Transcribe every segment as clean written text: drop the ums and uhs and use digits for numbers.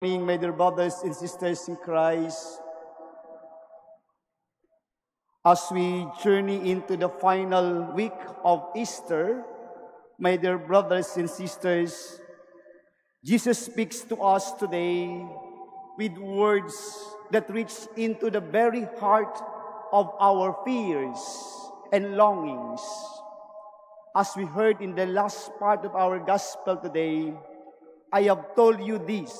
Morning, my dear brothers and sisters in Christ. As we journey into the final week of Easter, my dear brothers and sisters, Jesus speaks to us today with words that reach into the very heart of our fears and longings. As we heard in the last part of our gospel today, I have told you this,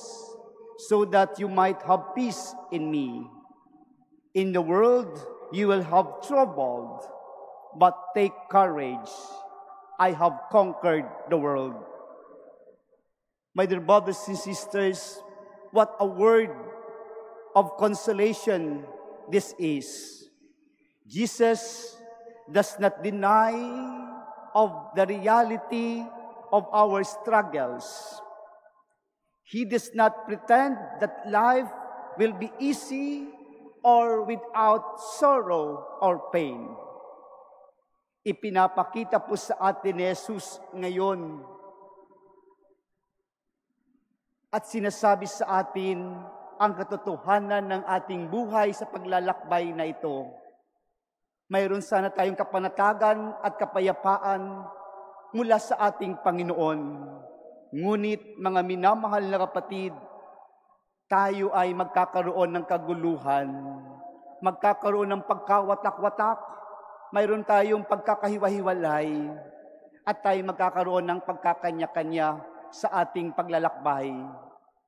so that you might have peace in me. In the world, you will have trouble, but take courage. I have conquered the world. My dear brothers and sisters, what a word of consolation this is. Jesus does not deny of the reality of our struggles. He does not pretend that life will be easy or without sorrow or pain. Ipinapakita po sa atin ni Jesus ngayon at sinasabi sa atin ang katotohanan ng ating buhay sa paglalakbay na ito. Mayroon sana tayong kapanatagan at kapayapaan mula sa ating Panginoon. Ngunit mga minamahal na kapatid, tayo ay magkakaroon ng kaguluhan, magkakaroon ng pagkawatak-watak, mayroon tayong pagkakahiwa-hiwalay, at tayo magkakaroon ng pagkakanya-kanya sa ating paglalakbay.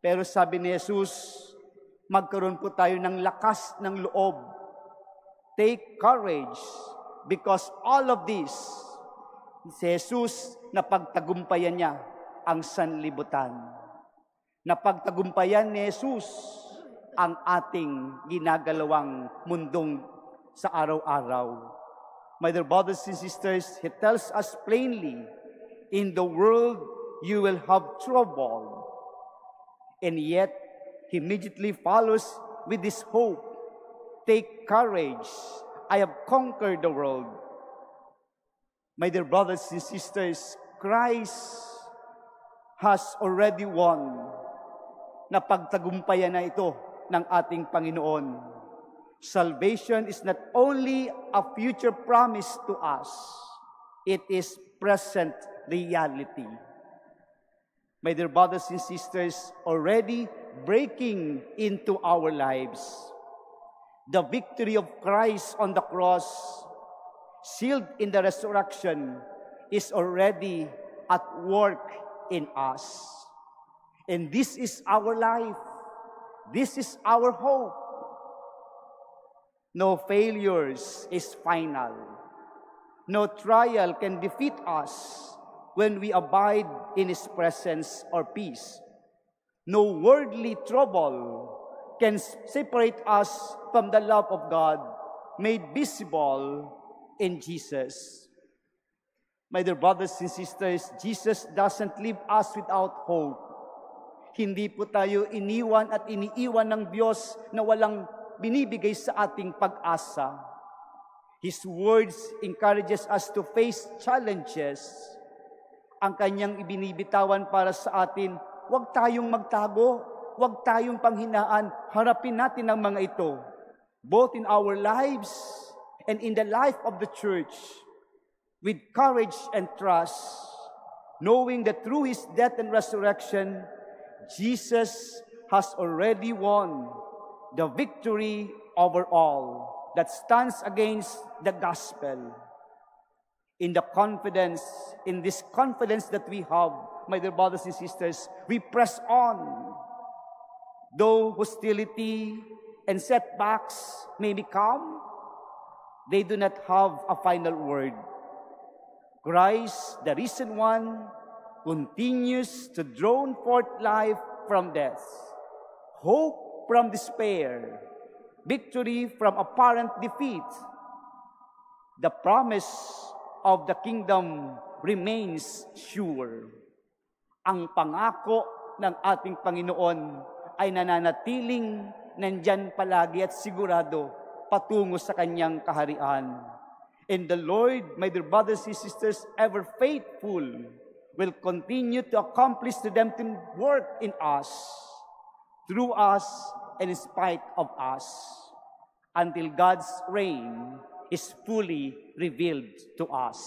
Pero sabi ni Jesus, magkaroon po tayo ng lakas ng loob. Take courage, because all of this, si Jesus, napagtagumpayan niya ang sanlibutan. Napagtagumpayan ni Jesus ang ating ginagalawang mundong sa araw-araw. My dear brothers and sisters, He tells us plainly, in the world you will have trouble. And yet, He immediately follows with this hope. Take courage. I have conquered the world. My dear brothers and sisters, Christ has already won. Napagtagumpayan na ito ng ating Panginoon. Salvation is not only a future promise to us, it is present reality. My dear brothers and sisters, already breaking into our lives. The victory of Christ on the cross, sealed in the resurrection, is already at work in us. And this is our life. This is our hope. No failures is final. No trial can defeat us when we abide in His presence or peace. No worldly trouble can separate us from the love of God made visible in Jesus. My dear brothers and sisters, Jesus doesn't leave us without hope. Hindi po tayo iniwan at iniiwan ng Diyos na walang binibigay sa ating pag-asa. His words encourages us to face challenges. Ang Kanyang ibinibitawan para sa atin, huwag tayong magtago, huwag tayong panghinaan, harapin natin ang mga ito, both in our lives and in the life of the church, with courage and trust, knowing that through His death and resurrection, Jesus has already won the victory over all that stands against the gospel. In this confidence that we have, my dear brothers and sisters, we press on. Though hostility and setbacks may come, they do not have a final word. Christ, the risen one, continues to draw forth life from death, hope from despair, victory from apparent defeat. The promise of the kingdom remains sure. Ang pangako ng ating Panginoon ay nananatiling nandyan palagi at sigurado patungo sa Kanyang kaharian. And the Lord, my dear brothers and sisters, ever faithful, will continue to accomplish redemptive work in us through us and in spite of us, until God's reign is fully revealed to us.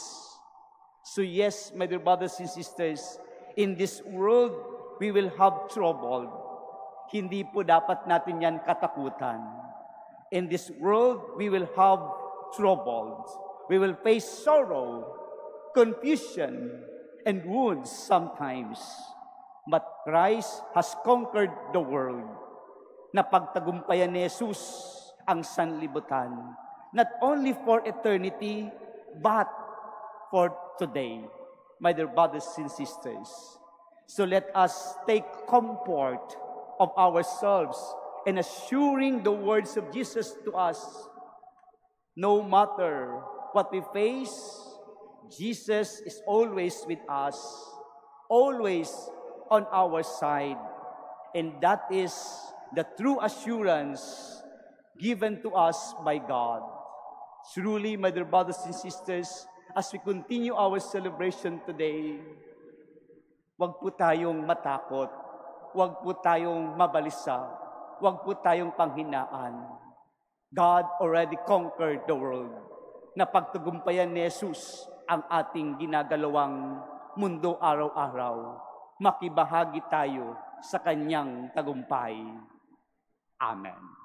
So yes, my dear brothers and sisters, in this world, we will have trouble. Hindi po dapat natin yan katakutan. In this world, we will have troubles. We will face sorrow, confusion, and wounds sometimes. But Christ has conquered the world. Napagtagumpayan ni Jesus ang sanlibutan. Not only for eternity, but for today, my dear brothers and sisters. So let us take comfort of ourselves and assuring the words of Jesus to us. No matter what we face, Jesus is always with us, always on our side. And that is the true assurance given to us by God. Truly, my dear brothers and sisters, as we continue our celebration today, wag po tayong matakot, wag po tayong mabalisa, wag po tayong panghinaan. God already conquered the world. Napagtagumpayan ni Jesus ang ating ginagalawang mundo araw-araw. Makibahagi tayo sa kanyang tagumpay. Amen.